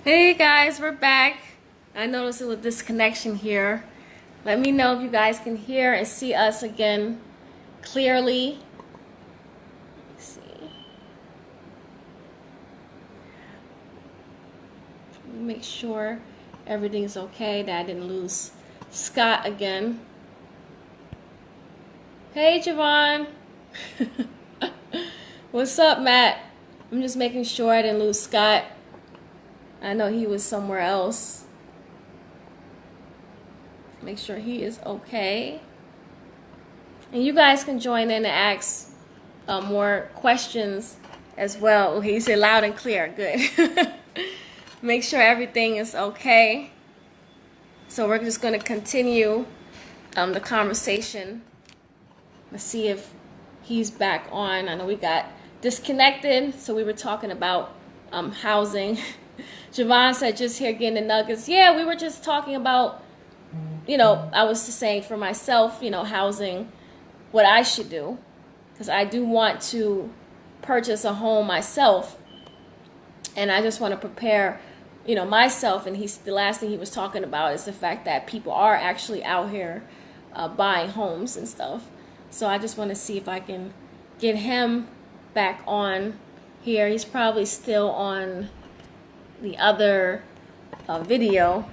Hey guys, we're back. I noticed a little disconnection here. Let me know if you guys can hear and see us again clearly. Let's see. Make sure everything's okay, that I didn't lose Scott again. Hey Javon. What's up, Matt? I'm just making sure I didn't lose Scott. I know he was somewhere else. Make sure he is okay. And you guys can join in and ask more questions as well. Okay, you said loud and clear. Good. Make sure everything is okay. So we're just going to continue the conversation. Let's see if he's back on. I know we got disconnected, so we were talking about housing. Javon said, just here getting the nuggets. Yeah, we were just talking about, I was just saying for myself, housing, what I should do. Because I do want to purchase a home myself. And I just want to prepare, myself. And the last thing he was talking about is the fact that people are actually out here buying homes and stuff. So I just want to see if I can get him back on here. He's probably still on the other video.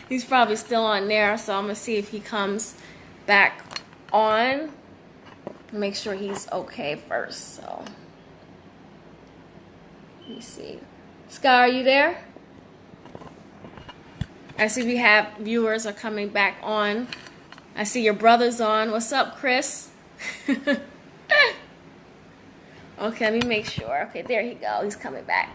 He's probably still on there. So I'm going to see if he comes back on. Make sure he's okay first. So let me see. Sky, are you there? I see we have viewers are coming back on. I see your brother's on. What's up, Chris? Okay, let me make sure. Okay, there he go. He's coming back.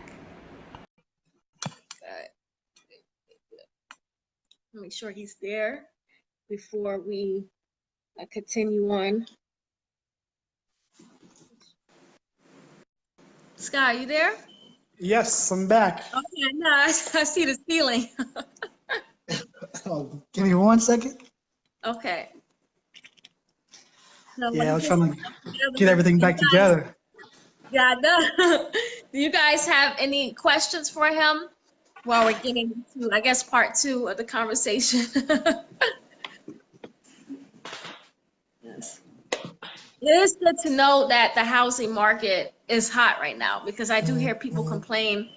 Make sure he's there before we continue on. Sky, are you there? Yes, I'm back. Okay, no, I see the ceiling. Oh, give me 1 second. Okay. So Yeah, I was trying to get everything back together. Yeah, no. Do you guys have any questions for him while we're getting to, I guess, part two of the conversation? Yes. It is good to know that the housing market is hot right now because I do hear people complain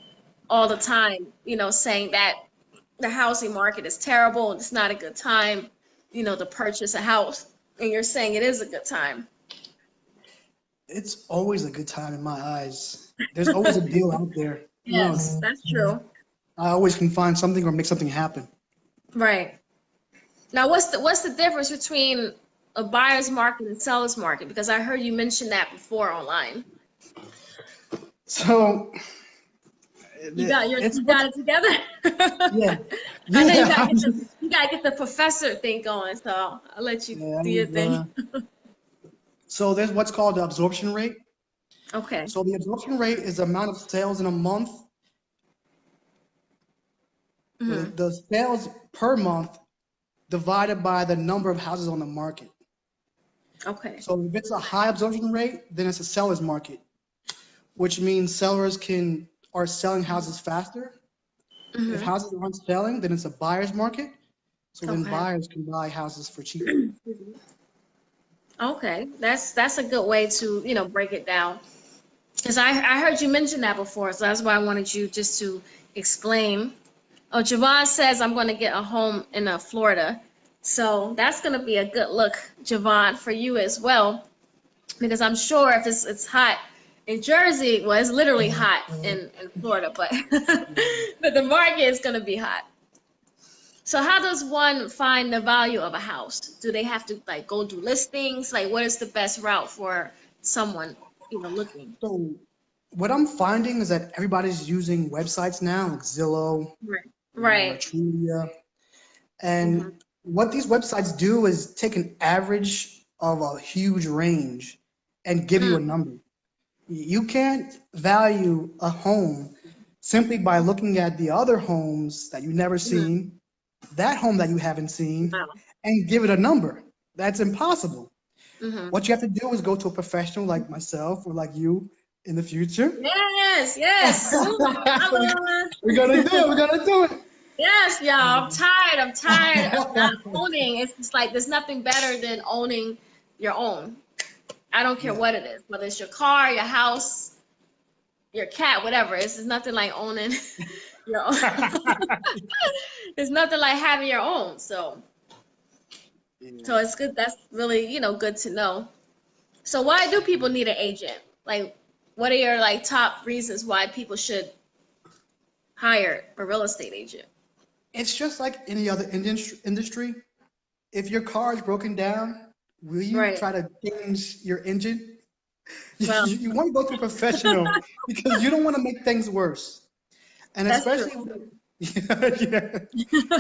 all the time, saying that the housing market is terrible. It's not a good time, to purchase a house. And you're saying it is a good time. It's always a good time in my eyes. There's always a deal out there. Yes, that's true. I always can find something or make something happen. Right. Now, what's the difference between a buyer's market and seller's market? Because I heard you mention that before online. So You got it's you got it together. yeah, I know yeah. you gotta get the professor thing going, so I'll let you Yeah, do your thing. so there's what's called the absorption rate. Okay. So the absorption rate is the amount of sales in a month. Hmm. The sales per month divided by the number of houses on the market. Okay. So if it's a high absorption rate, then it's a seller's market, which means sellers are selling houses faster. If Hmm. houses aren't selling, then it's a buyer's market. So then Okay. buyers can buy houses for cheaper. Okay. That's a good way to, break it down. Because I heard you mention that before, so that's why I wanted you just to explain. Oh, Javon says I'm going to get a home in Florida. So that's going to be a good look, Javon, for you as well. Because I'm sure if it's hot in Jersey, well, it's literally hot in Florida, but but the market is going to be hot. So how does one find the value of a house? Do they have to like go do listings? Like what is the best route for someone, looking? So what I'm finding is that everybody's using websites now, like Zillow Right. or Right. Qadriyyah. And Hmm. what these websites do is take an average of a huge range and give you a Mm. number. You can't value a home simply by looking at the other homes that you've never Mm. seen, that home that you haven't seen, Wow. and give it a number. That's impossible. Hmm. What you have to do is go to a professional like myself or like you in the future. Yes, yes. We're gonna do it. We're gonna do it. Yes, y'all. I'm tired of not owning. It's just like there's nothing better than owning your own. I don't care Yeah. what it is, whether it's your car, your house, your cat, whatever. It's just nothing like owning your own. There's nothing like having your own. So it's good. That's really, good to know. So why do people need an agent? Like, what are your like top reasons why people should hire a real estate agent? It's just like any other industry. If your car is broken down, will you Right. try to change your engine? Well, You want to go to a professional because you don't want to make things worse. And that's true. especially, yeah,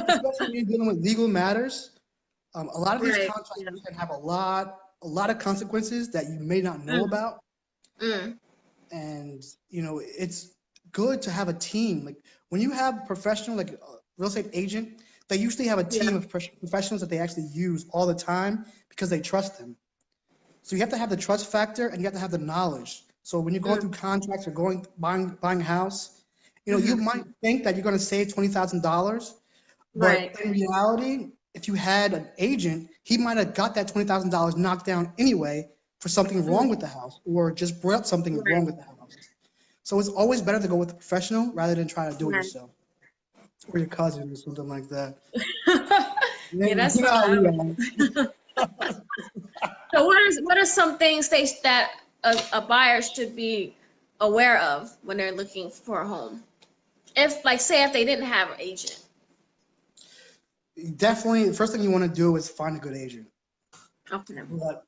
especially when you're dealing with legal matters, a lot of these Right. contracts Yeah. can have a lot of consequences that you may not know Mm, about. mm, And it's good to have a team. Like when you have professional, like a real estate agent, they usually have a yeah. team of professionals that they actually use all the time because they trust them. So you have to have the trust factor and you have to have the knowledge. So when you're going through Mm, contracts or buying a house, you hmm. might think that you're going to save $20,000, but Right. in reality, if you had an agent, he might have got that $20,000 knocked down anyway for something wrong Mm, with the house or just brought up something right. wrong with the house. So it's always better to go with a professional rather than try to do it Right. yourself or your cousin or something like that. Yeah, You that's know how we are. so. What are some things that a buyer should be aware of when they're looking for a home? If like say if they didn't have an agent. Definitely, the first thing you want to do is find a good agent. Okay. But,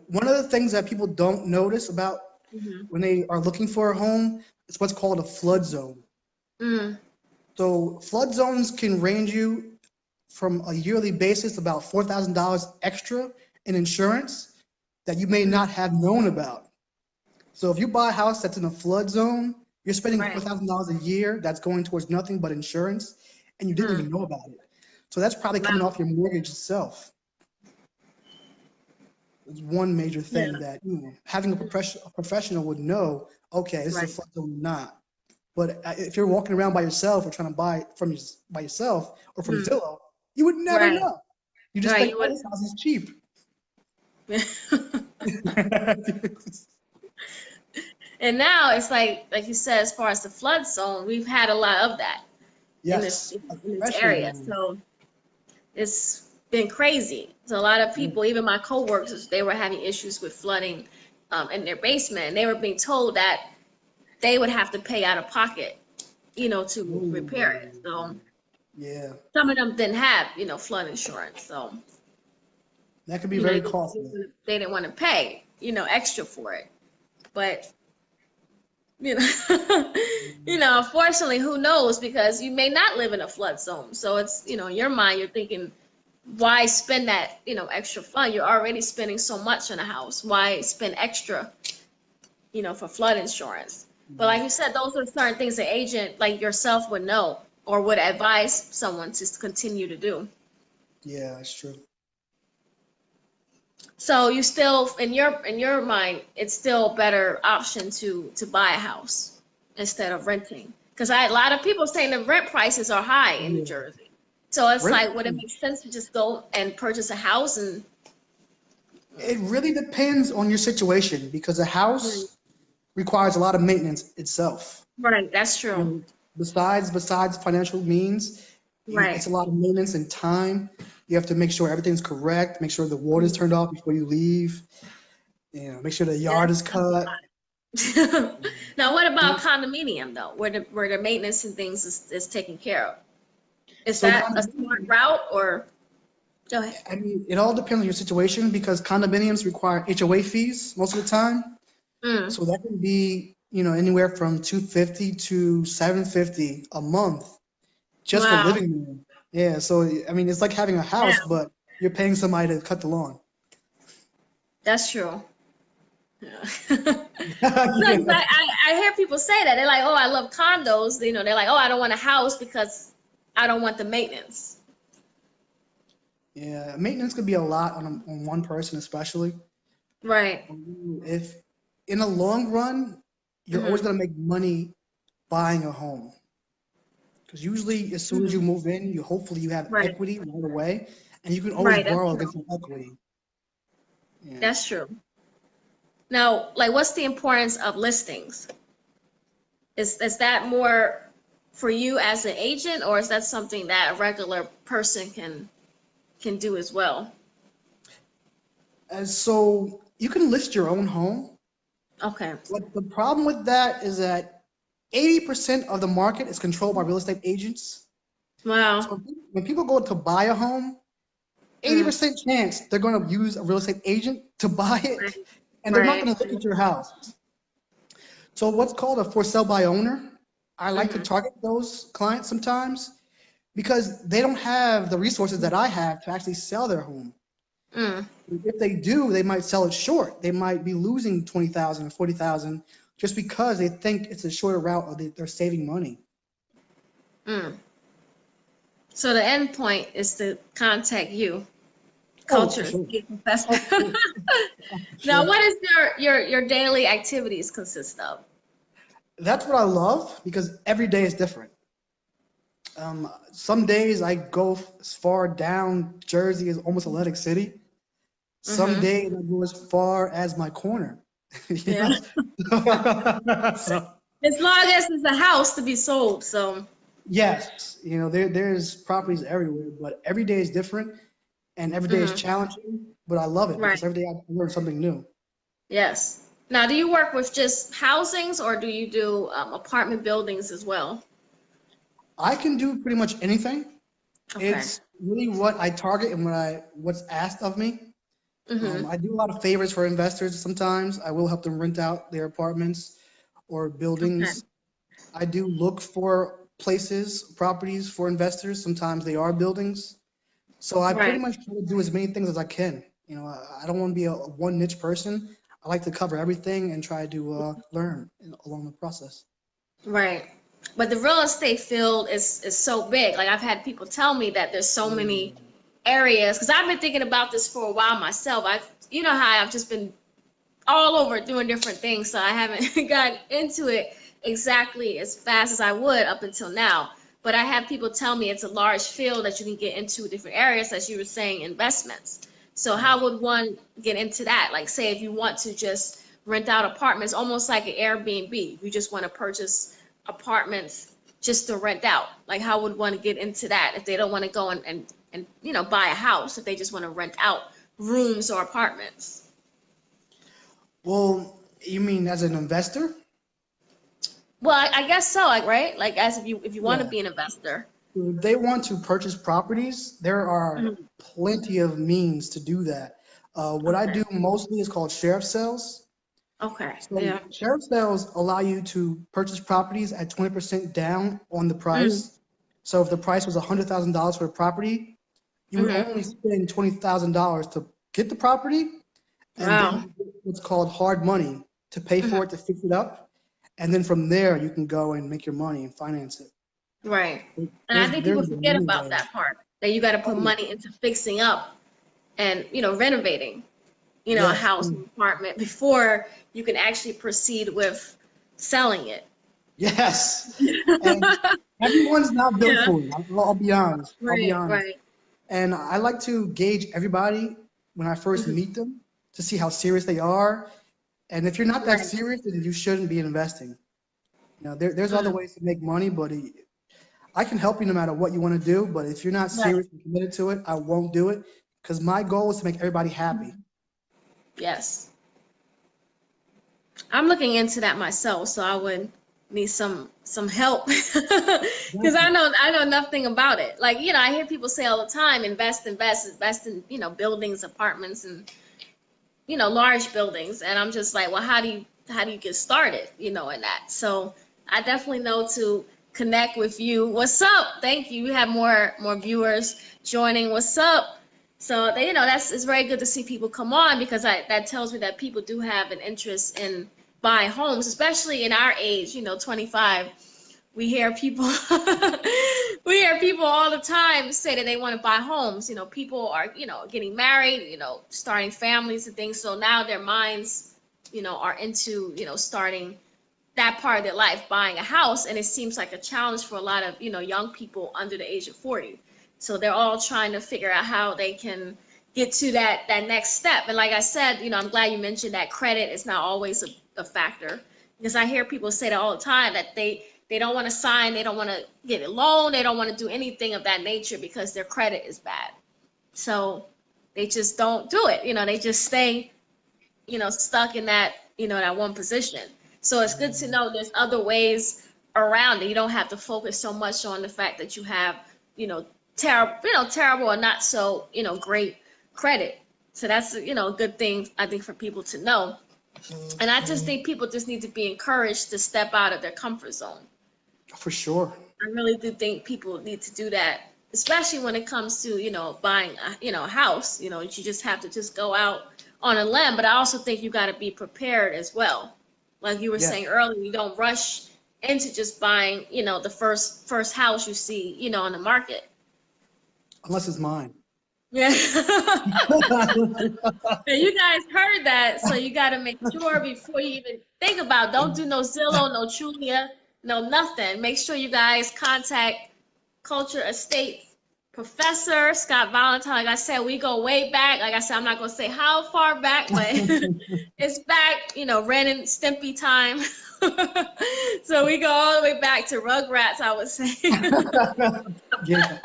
one of the things that people don't notice about Mm-hmm. when they are looking for a home is what's called a flood zone. Mm, So flood zones can range you from a yearly basis about $4,000 extra in insurance that you may mm, not have known about. So if you buy a house that's in a flood zone, you're spending right. $4,000 a year that's going towards nothing but insurance, and you didn't Mm, even know about it. So that's probably coming wow. off your mortgage itself. It's one major Yeah. thing that having a professional would know. Okay, this is a Right. flood zone or not. But if you're walking around by yourself or trying to buy by yourself or from Mm, Zillow, you would never right. know. You just Right. think, You oh, would. this house is cheap. And now it's like you said, as far as the flood zone, we've had a lot of that in this Yes, in this especially area. now. So it's been crazy. So a lot of Yeah. people, even my coworkers, they were having issues with flooding in their basement, and they were being told that they would have to pay out of pocket, to repair it. Ooh, So yeah, some of them didn't have, flood insurance. So that could be very they costly. they didn't want to pay, extra for it. But you know, unfortunately, who knows? Because you may not live in a flood zone. So it's, in your mind, you're thinking, why spend that, extra fund? You're already spending so much on a house. Why spend extra, for flood insurance? But like you said, those are certain things an agent like yourself would know or would advise someone to continue to do. Yeah, that's true. So you still, in your mind, it's still a better option to buy a house instead of renting. Because a lot of people saying the rent prices are high in New Yeah. Jersey. So it's Rent, like, would it make sense to just go and purchase a house and it really depends on your situation because a mm, house requires a lot of maintenance itself. right, that's You true. know, besides financial means, it's Right. a lot of maintenance and time. You have to make sure everything's correct, make sure the water's Mm, turned off before you leave, make sure the yeah, yard is that's cut. a lot. Now, what about And condominium though, where the maintenance and things is taken care of? Is so that a smart route or go ahead? I mean, it all depends on your situation because condominiums require HOA fees most of the time. Mm, So that can be, anywhere from 250 to 750 a month just for wow. living there. Yeah, so I mean, it's like having a house, Yeah, but you're paying somebody to cut the lawn. that's true. Yeah. No, 'cause Yeah. I hear people say that. They're like, oh, I love condos. They're like, oh, I don't want a house because I don't want the maintenance. Yeah, maintenance could be a lot on one person, especially Right. if in the long run. you're always going to make money buying a home. Because usually as soon as you move in, hopefully you have Right. equity right away, and you can always Right. That's borrow true. against that equity. Yeah. That's true. Now, like, what's the importance of listings? Is that more for you as an agent, or is that something that a regular person can do as well? And so you can list your own home, Okay. but the problem with that is that 80% of the market is controlled by real estate agents. Wow. So when people go to buy a home, 80% chance they're going to use a real estate agent to buy Right. it, and they're not Right. going to look at your house. So what's called a for sale by owner, I like to target those clients sometimes because they don't have the resources that I have to actually sell their home. Mm. If they do, they might sell it short. They might be losing 20,000 or 40,000 just because they think it's a shorter route or they're saving money. Mm. So the end point is to contact you, Oh, for culture, sure. get professor. Oh, for Now, sure. what is your daily activities consist of? That's what I love because every day is different. Some days I go as far down Jersey as almost Atlantic City. Some Mm-hmm. days I go as far as my corner. You Yeah. know? So, As long as it's a house to be sold, so. yes, there's properties everywhere, but every day is different and every day is Mm-hmm. challenging, but I love it Right. because every day I learn something new. Yes. Now, do you work with just housings or do you do apartment buildings as well? I can do pretty much anything. Okay. It's really what I target and what's asked of me. Mm-hmm. I do a lot of favors for investors sometimes. I will help them rent out their apartments or Okay. buildings. I do look for places, properties for investors. Sometimes they are buildings. So I pretty Right. much try to do as many things as I can. I don't want to be a one niche person. I like to cover everything and try to learn along the process. Right. But the real estate field is so big. Like I've had people tell me that there's so many areas because I've been thinking about this for a while myself. You know how I've just been all over doing different things, so I haven't gotten into it exactly as fast as I would up until now. But I have people tell me it's a large field that you can get into different areas, as you were saying, investments. So Right. how would one get into that? Like, say if you want to just rent out apartments, almost like an Airbnb. You just want to purchase apartments just to rent out. Like, how would one get into that if they don't want to go and buy a house, if they just want to rent out rooms or apartments? Well, you mean as an investor? Well, I guess so, like, right? Like, as if you want to Yeah. be an investor. If they want to purchase properties, there are Mhm. plenty of means to do that. What I Okay. do mostly is called sheriff sales. Okay. So Yeah. sheriff sales allow you to purchase properties at 20% down on the Mm. price. So if the price was $100,000 for a property, you would Mm-hmm. only spend $20,000 to get the property, and then Wow. you get what's called hard money to pay Hmm. for it to fix it up. And then from there, you can go and make your money and finance it. Right. And I There's think people there's forget many about ways. that part, that you got to put Oh, money into fixing up and, renovating, a yes. house, an apartment before you can actually proceed with selling it. Yes. And everyone's not built Yeah. for it. I'll be honest. I'll be Right. honest. Right. And I like to gauge everybody when I first Hmm. meet them to see how serious they are. And if you're not that Right. serious, then you shouldn't be investing. There's other Mm. ways to make money, but I can help you no matter what you want to do. But if you're not Right. serious and committed to it, I won't do it because my goal is to make everybody happy. Yes. I'm looking into that myself, so I would need some help because I know nothing about it. Like, I hear people say all the time, invest in, buildings, apartments, and large buildings, and I'm just like, well, how do you get started, in that? So I definitely know to connect with you. What's up? Thank you. We have more viewers joining. What's up? So that's it's very good to see people come on because that tells me that people do have an interest in buying homes, especially in our age, 25. We hear people we hear people all the time say that they want to buy homes. People are, getting married, starting families and things. So now their minds, are into, starting that part of their life, buying a house, and it seems like a challenge for a lot of, young people under the age of 40. So they're all trying to figure out how they can get to that next step. And like I said, I'm glad you mentioned that credit is not always a factor, because I hear people say that all the time, that they don't want to sign, they don't want to get a loan, they don't want to do anything of that nature because their credit is bad. So they just don't do it. They just stay, stuck in that, that one position. So it's good to know there's other ways around it. You don't have to focus so much on the fact that you have, terrible or not so, great credit. So that's, a good thing, I think, for people to know. And I just think people just need to be encouraged to step out of their comfort zone. For sure. I really do think people need to do that, especially when it comes to, buying, a house. You just have to just go out on a limb. But I also think you got to be prepared as well. Like you were saying earlier, you don't rush into just buying, the first house you see, on the market. Unless it's mine. Yeah. You guys heard that, so you got to make sure before you even think about. Don't do no Zillow, no Trulia, no nothing. Make sure you guys contact Culture Estate Professor Scott Valentine. Like I said, we go way back. Like I said, I'm not gonna say how far back, but it's back, Ren and Stimpy time. So we go all the way back to Rugrats, I would say. Yeah.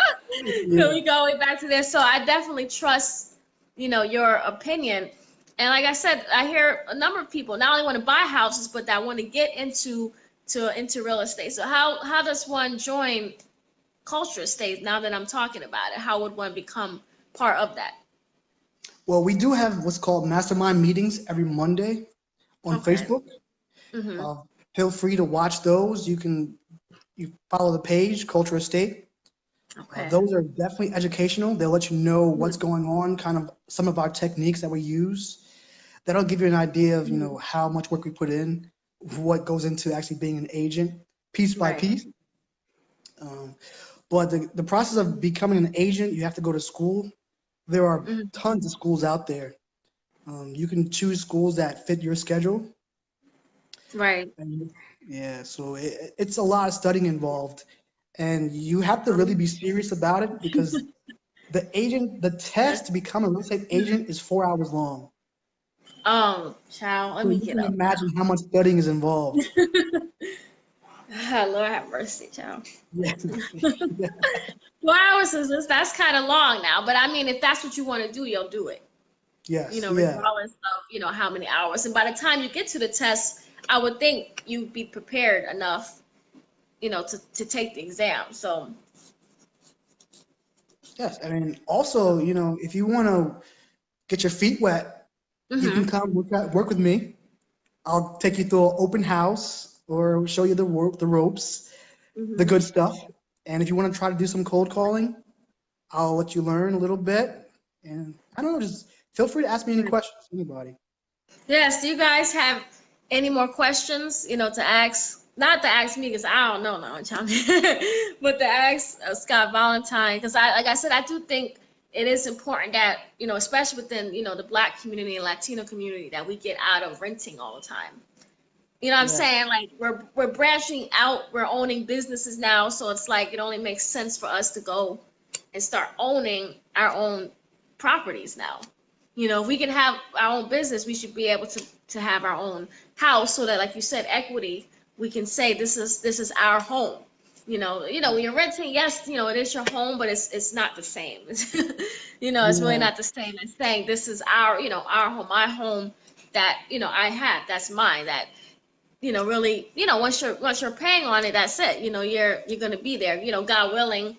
So we go way back to there. So I definitely trust, your opinion. And like I said, I hear a number of people not only want to buy houses, but that want to get into real estate. So how does one join Culture Estate now that I'm talking about it? How would one become part of that? Well, we do have what's called mastermind meetings every Monday on Facebook. Feel free to watch those. You follow the page, Culture Estate. Okay. Those are definitely educational. They'll let you know what's going on, kind of some of our techniques that we use. That'll give you an idea of, how much work we put in, what goes into actually being an agent, piece by piece. But the process of becoming an agent, you have to go to school. There are tons of schools out there. You can choose schools that fit your schedule. Right. And, so it's a lot of studying involved. And you have to really be serious about it, because the test to become a real estate agent is 4 hours long. Oh, child, let me You get can up. imagine how much studying is involved. Lord have mercy, child. Yeah. 4 hours that's kind of long now, but I mean, if that's what you want to do, you'll do it. Yes. Regardless of how many hours. And by the time you get to the test, I would think you'd be prepared enough, to take the exam. So. Yes, I mean, also, if you want to get your feet wet, you can come work with me. I'll take you through an open house or show you the ropes, the good stuff. And if you want to try to do some cold calling, I'll let you learn a little bit. And I don't know, just feel free to ask me any questions, anybody. Yes, do you guys have any more questions, to ask? Not to ask me, because I don't know now, but to ask Scott Valentine, because like I said, I do think it is important that, especially within, the Black community and Latino community, that we get out of renting all the time. You know what I'm saying? Like we're branching out, we're owning businesses now, so it's like it only makes sense for us to go and start owning our own properties now. If we can have our own business, we should be able to have our own house, so that, like you said, equity, we can say this is our home. When you're renting, yes, it is your home, but it's not the same. It's really not the same as saying this is our home, my home that I have, that's mine, that really, once you're paying on it, that's it. You're going to be there. God willing,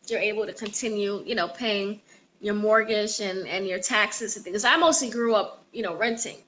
you're able to continue, paying your mortgage and your taxes and things. I mostly grew up, renting.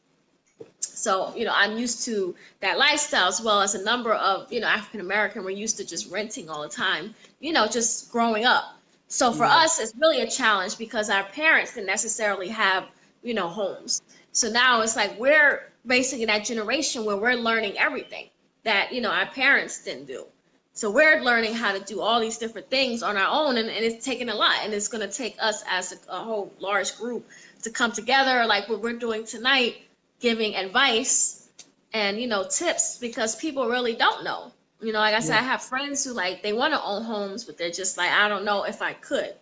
So, I'm used to that lifestyle, as well as a number of, African American. We're used to just renting all the time, just growing up. So for us, it's really a challenge, because our parents didn't necessarily have, homes. So now it's like we're basically that generation where we're learning everything that, our parents didn't do. So we're learning how to do all these different things on our own, and it's taking a lot. And it's going to take us as a whole large group to come together, like what we're doing tonight, giving advice and, you know, tips, because people really don't know. You know, like I said, Yeah, I have friends who like they want to own homes, but they're just like, I don't know if I could.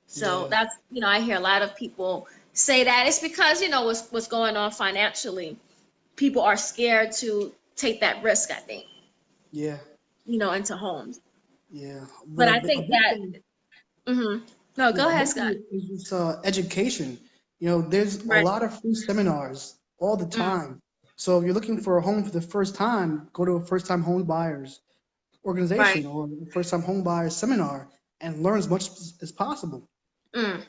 So yeah, that's, you know, I hear a lot of people say that it's because, you know, what's going on financially. People are scared to take that risk, I think, yeah, you know, into homes. yeah. But But I a think big that, thing, no, go yeah, a ahead, big Scott. thing is just education. You know, there's a Right. lot of free seminars all the Mm, time. So if you're looking for a home for the first time, go to a first-time home buyers right. organization or a first-time home buyers seminar and learn as much as possible. Mm.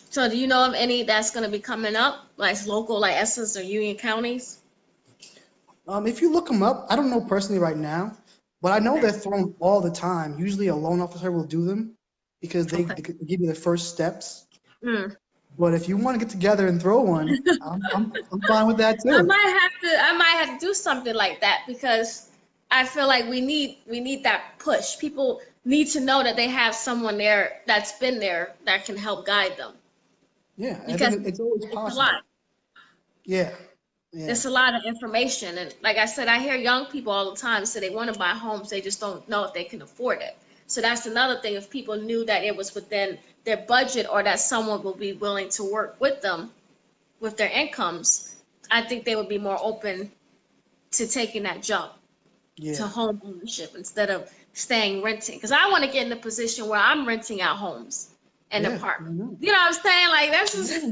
So do you know of any that's going to be coming up, like local, like Essex or Union counties? If you look them up, I don't know personally right now, but I know Okay. they're thrown all the time. Usually a loan officer will do them because Okay. they give you the first steps. Mm. But if you want to get together and throw one, I'm fine with that too. I might have to do something like that, because I feel like we need that push. People need to know that they have someone there that's been there that can help guide them, Yeah, I because think it's always it's a lot. possible. Yeah, yeah, It's a lot of information, and like I said, I hear young people all the time say they want to buy homes, they just don't know if they can afford it. So that's another thing. If people knew that it was within their budget, or that someone will be willing to work with them with their incomes, I think they would be more open to taking that jump to yeah, home ownership instead of staying renting. Because I want to get in the position where I'm renting out homes and yeah. I apartments. know. You know what I'm saying? Like that's just, Yeah,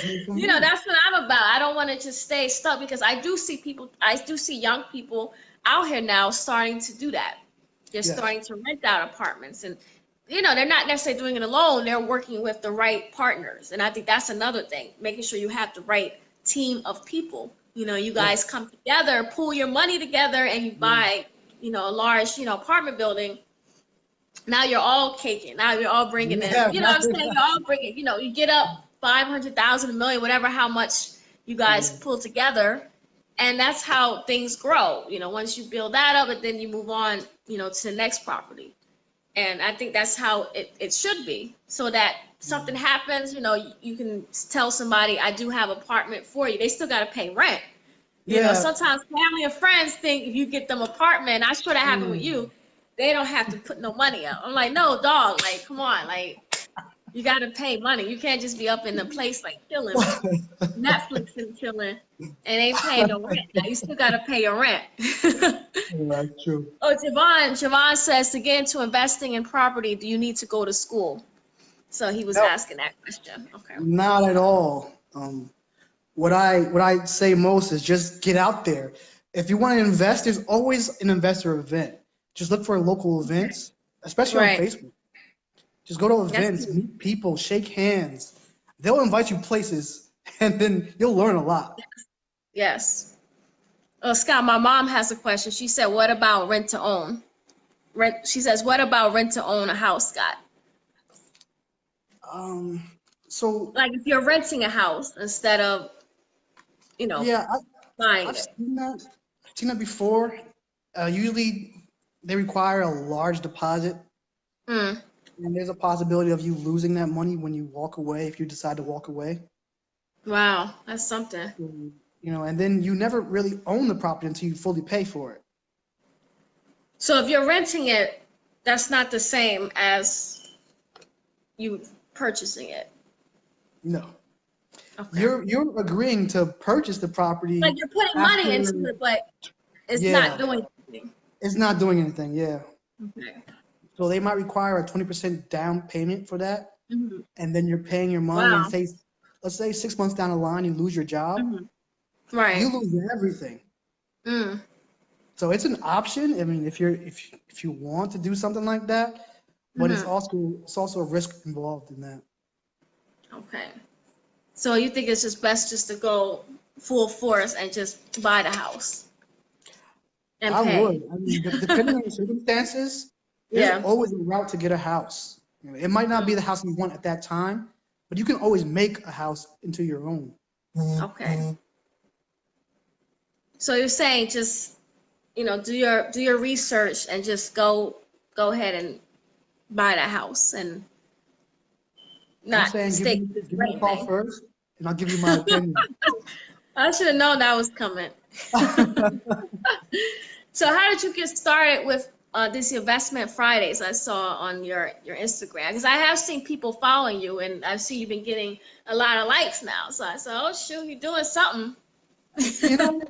make some you know, money. that's what I'm about. I don't want to just stay stuck, because I do see young people out here now starting to do that. They're Yes. starting to rent out apartments, and you know, they're not necessarily doing it alone. They're working with the right partners. And I think that's another thing, making sure you have the right team of people. You know, you guys Yes. come together, pool your money together, and you Yeah. buy, you know, a large, you know, apartment building. Now you're all caking. Now you're all bringing in, Yeah. you know what I'm saying? You're all bringing, you know, you get up 500,000, a million, whatever, how much you guys Yeah. pull together. And that's how things grow. You know, once you build that up, and then you move on, you know, to the next property. And I think that's how it should be, so that something happens, you know, you can tell somebody, I do have an apartment for you. They still got to pay rent. You know, Yeah. sometimes family and friends think if you get them apartment, I'm sure that happened with Mm. you, they don't have to put no money up. I'm like, no, dog, like, come on, like, you got to pay money. You can't just be up in the place like chilling, Netflix and chilling, and ain't paying no rent. Now you still got to pay your rent. That's true. Oh, Javon says, to get into investing in property, do you need to go to school? So he was No, asking that question. Okay. not at all. What I say most is just get out there. If you want to invest, there's always an investor event. Just look for local events, especially on Right. Facebook. Just go to That's events, true. meet people, shake hands. They'll invite you places, and then you'll learn a lot. Yes. Scott, my mom has a question. She said, what about rent to own? She says, what about rent to own a house, Scott? Um, so Like if you're renting a house instead of, you know, yeah, buying I've it. seen that. I've seen that before. Usually, they require a large deposit, Mm, and there's a possibility of you losing that money when you walk away if you decide to walk away. wow, that's something. So, and then you never really own the property until you fully pay for it. So if you're renting it, that's not the same as you purchasing it. No, Okay. you're agreeing to purchase the Like property you're putting money into after. it, but it's not Yeah, doing anything. it's not doing anything. Yeah, Okay. so they might require a 20% down payment for that, Hmm. and then you're paying your money. And Wow. say, let's say 6 months down the line, you lose your job, Hmm. Right. you lose everything. Mm. So it's an option. I mean, if you want to do something like that, but Hmm. it's also a risk involved in that. Okay. So you think it's just best just to go full force and just buy the house and I pay? would. I mean, depending on the circumstances, there's Yeah. always a route to get a house. It might not be the house you want at that time, but you can always make a house into your own. Okay. So you're saying just, you know, do your research and just go ahead and buy the house and I'm not saying stay with this give me a rent call thing. first, and I'll give you my opinion. I should have known that was coming. So how did you get started with this investment Fridays I saw on your Instagram? Because I have seen people following you, and I've seen you've been getting a lot of likes now. So I said, oh shoot, you're doing something. You know,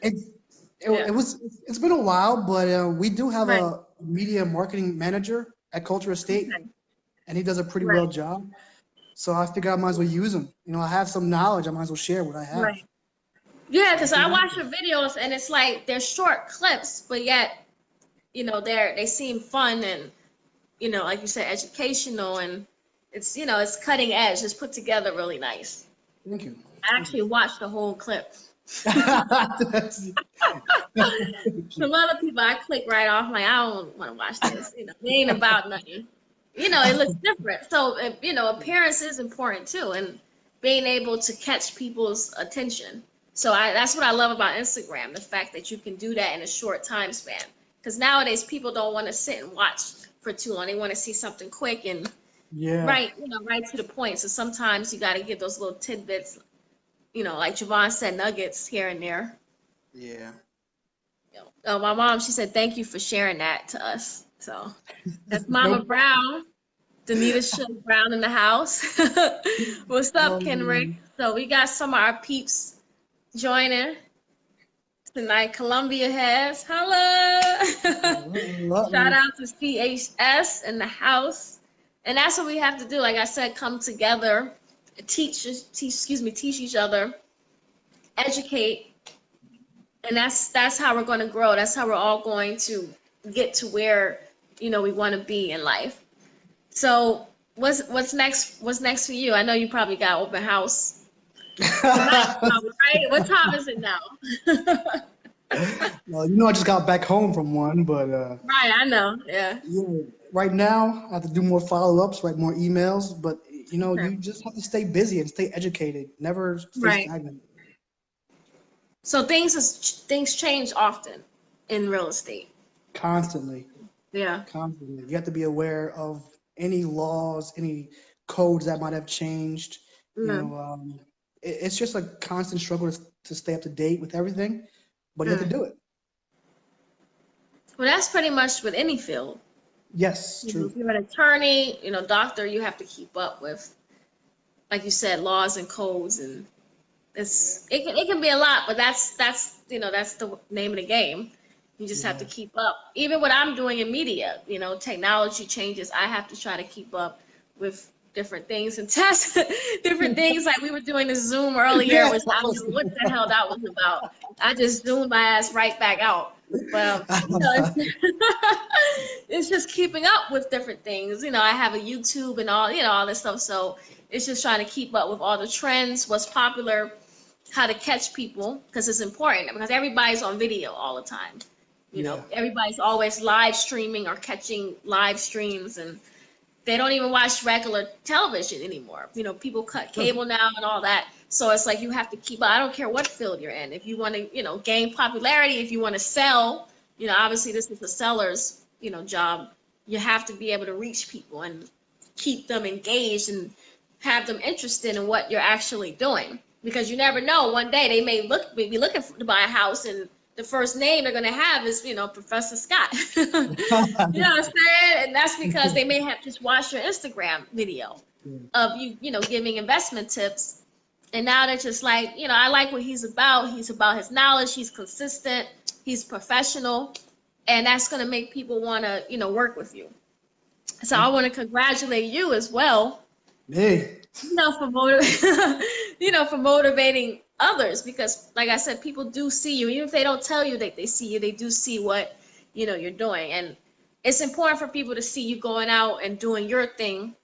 it's Yeah. it's been a while, but we do have Right. a media marketing manager at Culture Estate, Okay. and he does a pretty well Right. job. So I figured I might as well use him. You know, I have some knowledge. I might as well share what I have. Right. Yeah, So I because think I that's watch your videos and it's like they're short clips, but yet, they seem fun and, like you said, educational, and it's cutting edge. It's put together really nice. thank you. I Thank you. actually watched the whole clip. That's- Some other people I click right off, like, I don't want to watch this. It ain't about nothing. It looks different. So, appearance is important too, and being able to catch people's attention. So that's what I love about Instagram, the fact that you can do that in a short time span. Because nowadays people don't want to sit and watch for too long. They want to see something quick and yeah. right to the point. So sometimes you got to give those little tidbits, like Javon said, nuggets here and there. Yeah. Oh, my mom, she said, thank you for sharing that to us. So that's Mama No Brown, Danita Show Brown in the house. What's up, Kenrick? problem. So we got some of our peeps joining tonight. Columbia has. Hello. Shout out to CHS in the house. And that's what we have to do. Like I said, come together, teach each other, educate, and that's how we're going to grow. That's how we're all going to get to where we want to be in life. So what's next? What's next for you? I know you probably got open house tonight, right? What time is it now? Well, you know, I just got back home from one, but Right, I know. Yeah. yeah, right now I have to do more follow-ups, write more emails, but you know, Okay. you just have to stay busy and stay educated, never stay Right. stagnant. So things change often in real estate. Constantly, Yeah. constantly. You have to be aware of any laws, any codes that might have changed. You Mm. know, it's just a constant struggle to stay up to date with everything, but you have to Mm. do it. Well, that's pretty much with any field. Yes, If true. you're an attorney, doctor, you have to keep up with, like you said, laws and codes, and it can be a lot, but that's the name of the game. You just have to Yeah. keep up. Even what I'm doing in media, technology changes. I have to try to keep up with different things and test different things. Like we were doing the Zoom earlier, Yeah. which I don't know what the hell that was about. I just zoomed my ass right back out. But it's just keeping up with different things. I have a YouTube and all this stuff. So it's just trying to keep up with all the trends, what's popular, how to catch people, because it's important because everybody's on video all the time. Yeah. Everybody's always live streaming or catching live streams, and they don't even watch regular television anymore. People cut cable now and all that. So it's like you have to keep up. I don't care what field you're in. If you want to, gain popularity, if you want to sell, obviously this is a seller's, job. You have to be able to reach people and keep them engaged and have them interested in what you're actually doing. Because you never know, one day they may be looking to buy a house, and the first name they're going to have is, Professor Scott. You know what I'm saying? And that's because they may have just watched your Instagram video of you, giving investment tips. And now they're just like, I like what he's about. He's about his knowledge. He's consistent. He's professional. And that's going to make people want to, work with you. So I want to congratulate you as well, Hey. for for motivating others, because like I said, people do see you. Even if they don't tell you that they see you, they do see what, you're doing. And it's important for people to see you going out and doing your thing,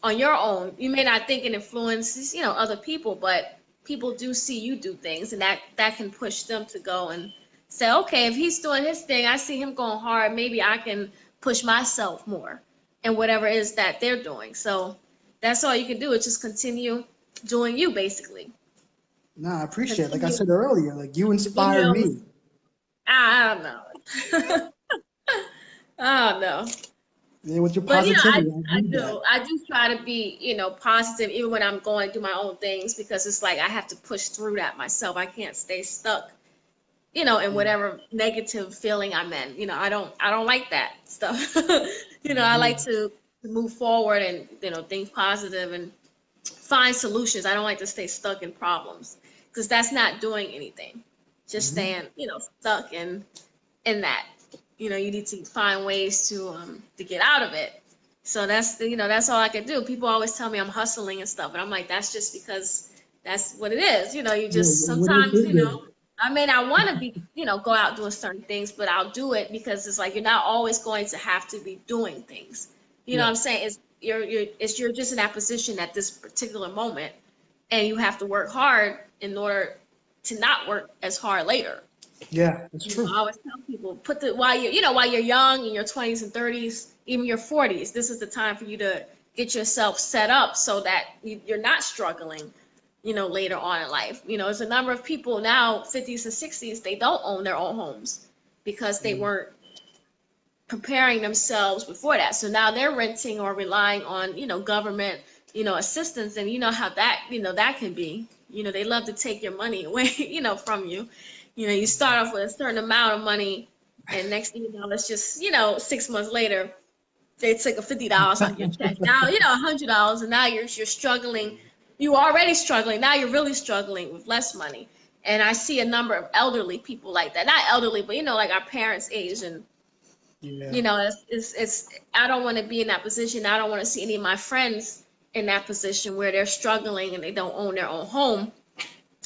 on your own. You may not think it influences, other people, but people do see you do things, and that can push them to go and say, okay, if he's doing his thing, I see him going hard, maybe I can push myself more and whatever it is that they're doing. So that's all you can do, is just continue doing you, basically. No, I appreciate it. Like I Continue said earlier, like you the inspire videos. me. I don't know. I don't know. Yeah, with your But positivity, I I need that. do. I do try to be, positive even when I'm going through my own things because it's like I have to push through that myself. I can't stay stuck, in Yeah. whatever negative feeling I'm in. I don't like that stuff. I Yeah. like to move forward and, think positive and find solutions. I don't like to stay stuck in problems because that's not doing anything. Just Mhm. staying, stuck in that. You need to find ways to get out of it. So that's all I can do. People always tell me I'm hustling and stuff, and I'm like, that's just because that's what it is. You Yeah, just what is sometimes, good? I mean, I want to be, go out doing certain things, but I'll do it because it's like you're not always going to have to be doing things. You know what Yeah. I'm saying? You're just in that position at this particular moment, and you have to work hard in order to not work as hard later. Yeah, it's I true. always tell people put the while you're young in your 20s and 30s, even your 40s, this is the time for you to get yourself set up so that you're not struggling, later on in life. There's a number of people now, 50s and 60s, they don't own their own homes because they Yeah. weren't preparing themselves before that. So now they're renting or relying on, government, assistance, and you know how that can be. They love to take your money away, from you. You start off with a certain amount of money, and next thing you know, it's just, 6 months later, they took a $50 out of your check. Now, $100, and now you're struggling. You were already struggling. Now you're really struggling with less money. And I see a number of elderly people like that. Not elderly, but like our parents' age, and Yeah. it's I don't want to be in that position. I don't want to see any of my friends in that position where they're struggling and they don't own their own home.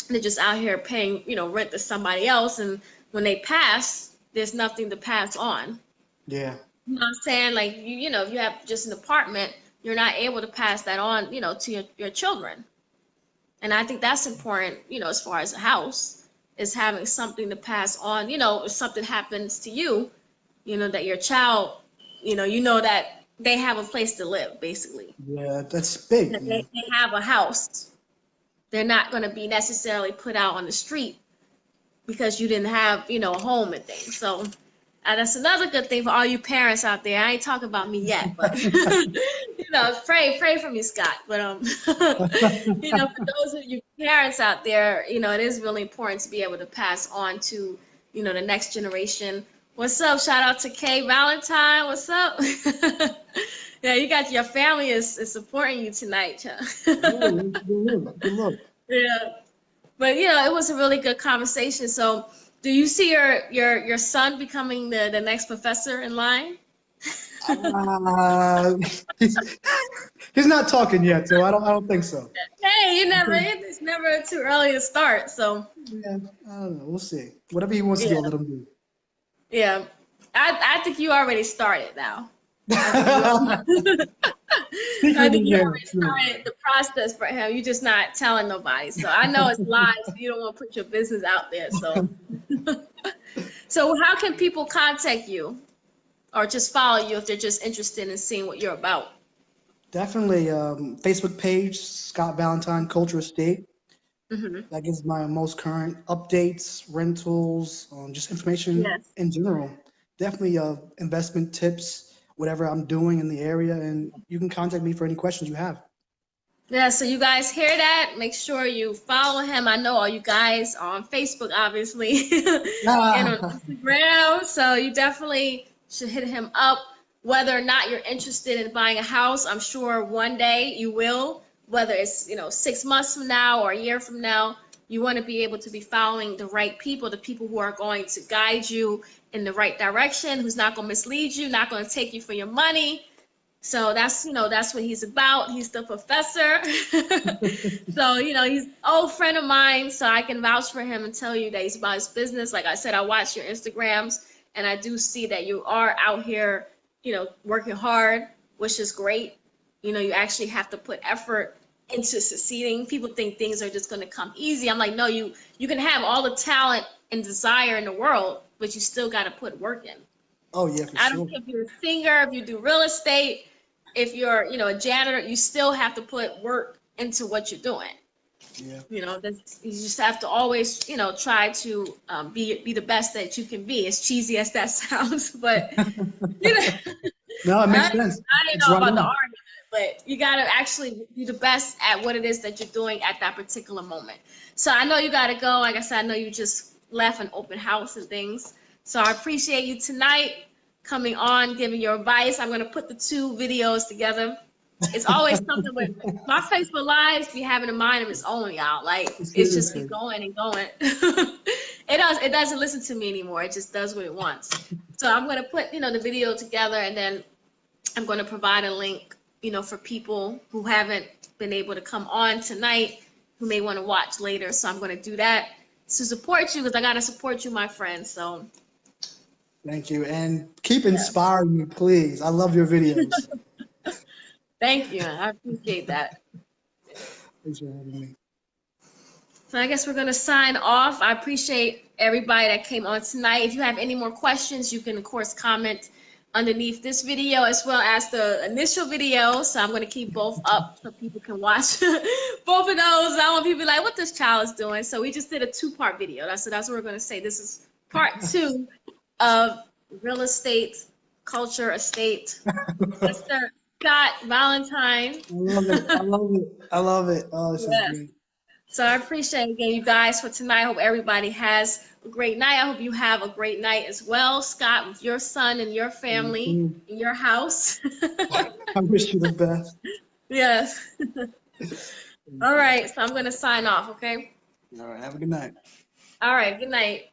They're just out here paying, rent to somebody else, and when they pass, there's nothing to pass on. Yeah. You know what I'm saying? Like if you have just an apartment, you're not able to pass that on, to your children. And I think that's important, as far as a house, is having something to pass on. If something happens to you, that your child, that they have a place to live, basically. Yeah, that's big, That they, man. they have a house. They're not going to be necessarily put out on the street because you didn't have, a home and things. So that's another good thing for all you parents out there. I ain't talking about me yet, but pray for me, Scott. But for those of you parents out there, it is really important to be able to pass on to, the next generation. What's up? Shout out to Kay Valentine. What's up? Yeah, you got your family is supporting you tonight. Oh, good look. Good look. Yeah. But it was a really good conversation. So, do you see your son becoming the next professor in line? Uh, he's, he's not talking yet, so I don't think so. Hey, it's never too early to start. So, Yeah, I don't know. We'll see. Whatever he wants to do, yeah, I'll let him do. yeah. I think you already started now. I think you already, I think Secretly, you yeah. already Sure. started the process for him. You're just not telling nobody. So I know it's live, so you don't want to put your business out there. So how can people contact you or just follow you if they're just interested in seeing what you're about? Definitely. Facebook page, Scott Valentine Culture Estate. Hmm. That gives my most current updates, rentals, just information Yes. in general. Definitely investment tips, whatever I'm doing in the area, and you can contact me for any questions you have. Yeah, so you guys hear that? Make sure you follow him. I know all you guys are on Facebook, obviously, and on Ah, Instagram. So you definitely should hit him up. Whether or not you're interested in buying a house, I'm sure one day you will. Whether it's 6 months from now or a year from now, you want to be able to be following the right people, the people who are going to guide you in the right direction, who's not going to mislead you, not going to take you for your money. So that's what he's about. He's the professor. So, he's an old friend of mine, so I can vouch for him and tell you that he's about his business. Like I said, I watch your Instagrams and I do see that you are out here, working hard, which is great. You actually have to put effort into succeeding. People think things are just going to come easy. I'm like, no, you can have all the talent and desire in the world, but you still got to put work in. oh yeah, for I don't sure. care if you're a singer, if you do real estate, if you're, a janitor, you still have to put work into what you're doing. Yeah. You just have to always, try to be the best that you can be. As cheesy as that sounds, but you know, No, it makes I sense. didn't It's know right about the on. argument, but you gotta actually be the best at what it is that you're doing at that particular moment. So I know you gotta go. Like I said, I know you just left an open house and things. So I appreciate you tonight coming on, giving your advice. I'm gonna put the two videos together. It's always something with my Facebook Lives be having a mind of its own, y'all. Like it's just be Seriously. going and going. It doesn't listen to me anymore. It just does what it wants. So I'm gonna put, the video together, and then I'm gonna provide a link, for people who haven't been able to come on tonight, who may want to watch later. So I'm gonna do that to support you, because I gotta support you, my friend. So Thank you. And keep yeah. inspiring me, please. I love your videos. Thank you. I appreciate that. Thanks for having me. So I guess we're going to sign off. I appreciate everybody that came on tonight. If you have any more questions, you can, of course, comment underneath this video as well as the initial video. So I'm going to keep both up so people can watch both of those. I don't want people to be like, what this child is doing. So we just did a two-part video. That's what we're going to say. This is part 2 of real estate, culture, estate. Mr. Scott Valentine. I love it. I love it. I love it. Oh, this is Yes. great. So I appreciate again you guys for tonight. I hope everybody has a great night. I hope you have a great night as well, Scott, with your son and your You family too. in your house. I wish you the best. Yes. All right. So I'm going to sign off. Okay. All right. Have a good night. All right. Good night.